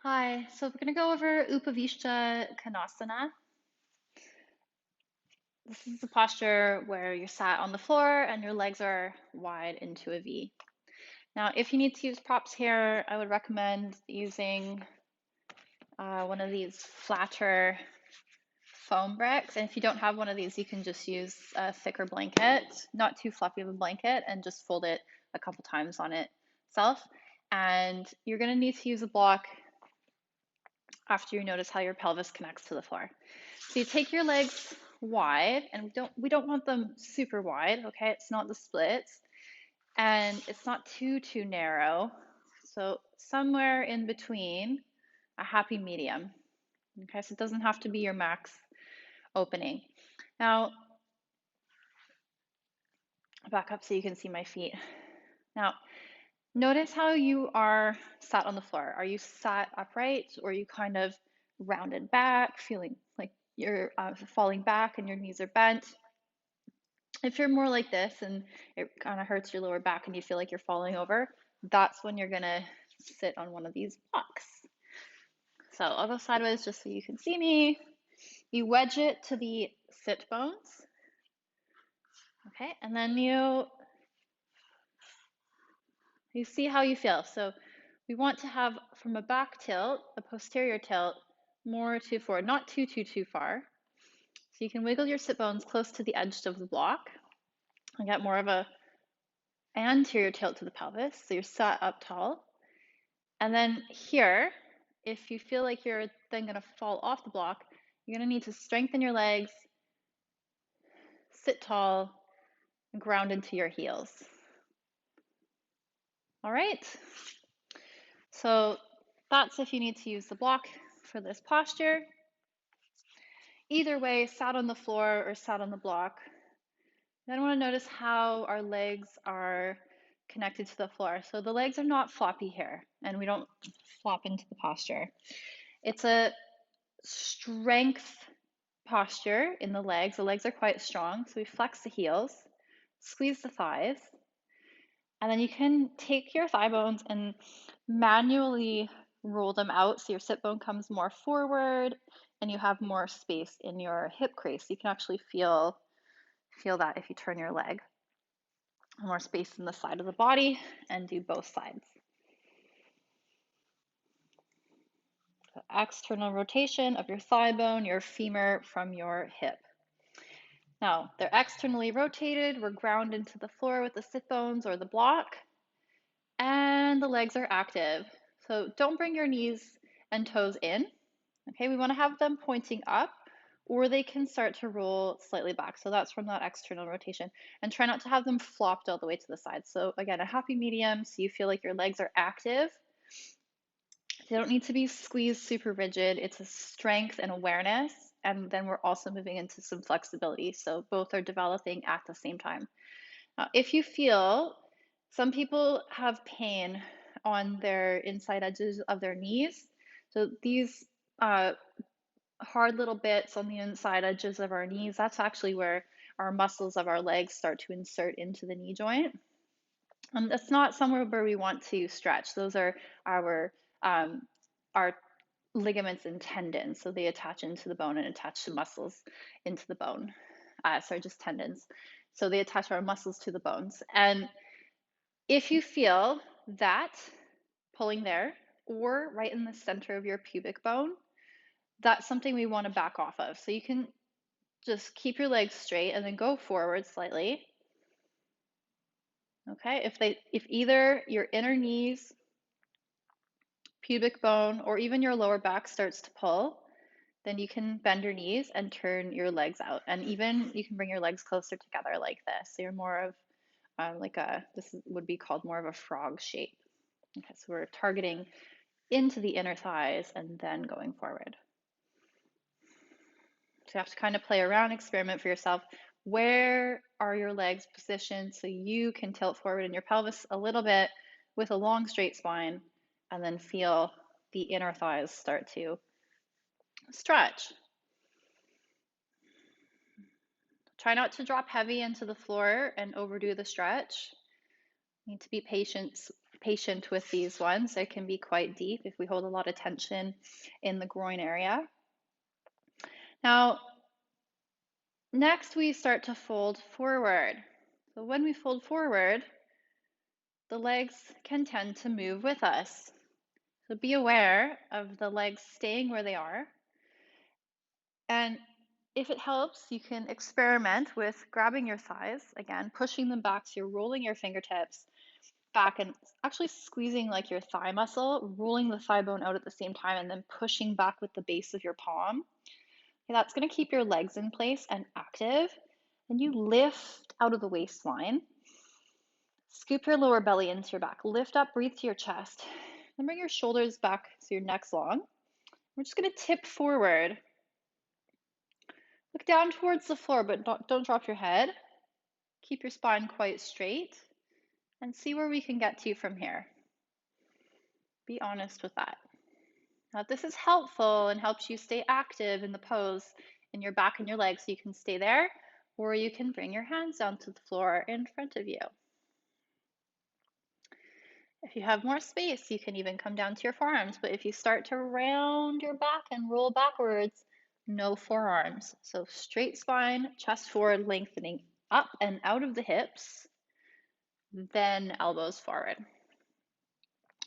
Hi, so we're going to go over Upavistha Konasana. This is the posture where you're sat on the floor and your legs are wide into a V. Now, if you need to use props here, I would recommend using one of these flatter foam bricks. And if you don't have one of these, you can just use a thicker blanket, not too fluffy of a blanket, and just fold it a couple times on itself. And you're going to need to use a block after you notice how your pelvis connects to the floor. So you take your legs wide, and we don't want them super wide, okay? It's not the splits, and it's not too narrow. So somewhere in between, a happy medium. Okay, so it doesn't have to be your max opening. Now, back up so you can see my feet. Now, notice how you are sat on the floor. Are you sat upright, or are you kind of rounded back, feeling like you're falling back and your knees are bent? If you're more like this and it kind of hurts your lower back and you feel like you're falling over, that's when you're gonna sit on one of these blocks. So I'll go sideways just so you can see me. You wedge it to the sit bones, okay, and then you see how you feel. So we want to have from a back tilt, a posterior tilt, more to forward, not too far. So you can wiggle your sit bones close to the edge of the block and get more of a anterior tilt to the pelvis. So you're sat up tall. And then here, if you feel like you're then going to fall off the block, you're going to need to strengthen your legs, sit tall, and ground into your heels. All right. So that's if you need to use the block for this posture. Either way, sat on the floor or sat on the block. Then I want to notice how our legs are connected to the floor. So the legs are not floppy here, and we don't flop into the posture. It's a strength posture in the legs. The legs are quite strong, so we flex the heels, squeeze the thighs, and then you can take your thigh bones and manually roll them out so your sit bone comes more forward and you have more space in your hip crease. You can actually feel that if you turn your leg. More space in the side of the body and do both sides. So external rotation of your thigh bone, your femur from your hip. Now, they're externally rotated. We're ground into the floor with the sit bones or the block, and the legs are active. So don't bring your knees and toes in. Okay, we want to have them pointing up, or they can start to roll slightly back. So that's from that external rotation. And try not to have them flopped all the way to the side. So again, a happy medium, so you feel like your legs are active. They don't need to be squeezed super rigid. It's a strength and awareness. And then we're also moving into some flexibility. So both are developing at the same time. Now, if you feel, some people have pain on their inside edges of their knees. So these hard little bits on the inside edges of our knees, that's actually where our muscles of our legs start to insert into the knee joint. That's not somewhere where we want to stretch. Those are um, our ligaments and tendons. So they attach into the bone and attach the muscles into the bone. Sorry, just tendons. So they attach our muscles to the bones. And if you feel that pulling there or right in the center of your pubic bone, that's something we want to back off of. So you can just keep your legs straight and then go forward slightly. Okay, if either your inner knees, pubic bone, or even your lower back starts to pull, then you can bend your knees and turn your legs out. And even you can bring your legs closer together like this. So you're more of this would be called more of a frog shape. Okay, so we're targeting into the inner thighs and then going forward. So you have to kind of play around, experiment for yourself. Where are your legs positioned so you can tilt forward in your pelvis a little bit with a long straight spine and then feel the inner thighs start to stretch. Try not to drop heavy into the floor and overdo the stretch. You need to be patient patient with these ones. They can be quite deep if we hold a lot of tension in the groin area. Now, next we start to fold forward. So when we fold forward, the legs can tend to move with us. So be aware of the legs staying where they are. And if it helps, you can experiment with grabbing your thighs, again, pushing them back so you're rolling your fingertips back and actually squeezing like your thigh muscle, rolling the thigh bone out at the same time, and then pushing back with the base of your palm. Okay, that's going to keep your legs in place and active. And you lift out of the waistline. Scoop your lower belly into your back. Lift up, breathe to your chest. Then bring your shoulders back so your neck's long. We're just going to tip forward. Look down towards the floor, but don't drop your head. Keep your spine quite straight and see where we can get to from here. Be honest with that. Now, if this is helpful and helps you stay active in the pose in your back and your legs, you can stay there, or you can bring your hands down to the floor in front of you. If you have more space, you can even come down to your forearms, but if you start to round your back and roll backwards, no forearms. So straight spine, chest forward, lengthening up and out of the hips, then elbows forward.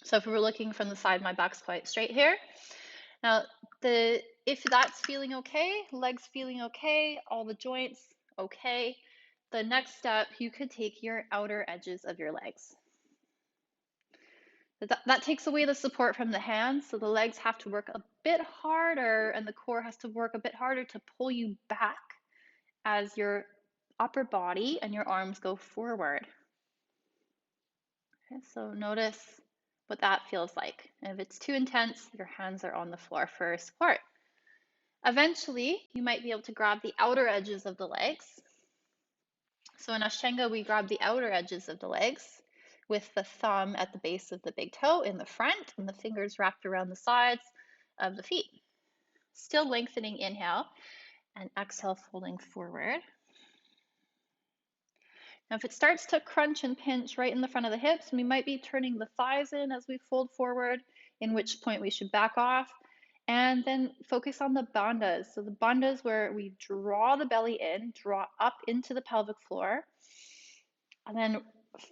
So if we were looking from the side, my back's quite straight here. Now, if that's feeling okay, legs feeling okay, all the joints okay, the next step, you could take your outer edges of your legs. That takes away the support from the hands, so the legs have to work a bit harder and the core has to work a bit harder to pull you back as your upper body and your arms go forward. Okay, so notice what that feels like. And if it's too intense, your hands are on the floor for support. Eventually, you might be able to grab the outer edges of the legs. So in Ashtanga, we grab the outer edges of the legs with the thumb at the base of the big toe in the front and the fingers wrapped around the sides of the feet. Still lengthening, inhale, and exhale, folding forward. Now, if it starts to crunch and pinch right in the front of the hips, we might be turning the thighs in as we fold forward, in which point we should back off. And then focus on the bandhas. So the bandhas where we draw the belly in, draw up into the pelvic floor, and then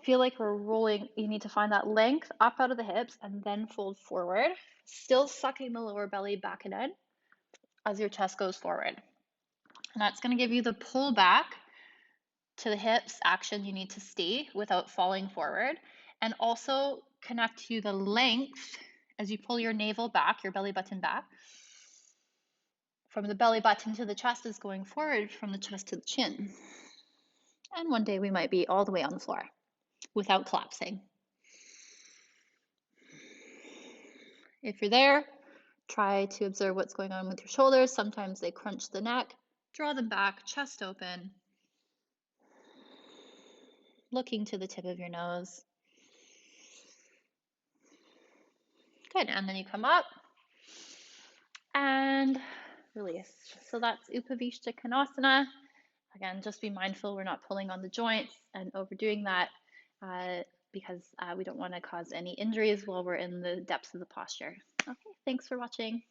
feel like we're rolling. You need to find that length up out of the hips and then fold forward, still sucking the lower belly back and in as your chest goes forward. And that's going to give you the pull back to the hips action you need to stay without falling forward, and also connect to the length as you pull your navel back, your belly button back. From the belly button to the chest is going forward, from the chest to the chin. And one day we might be all the way on the floor without collapsing. If you're there, try to observe what's going on with your shoulders. Sometimes they crunch the neck. Draw them back, chest open, looking to the tip of your nose. Good, and then you come up and release. So that's Upavistha Konasana. Again, just be mindful we're not pulling on the joints and overdoing that because we don't want to cause any injuries while we're in the depths of the posture. Okay, thanks for watching.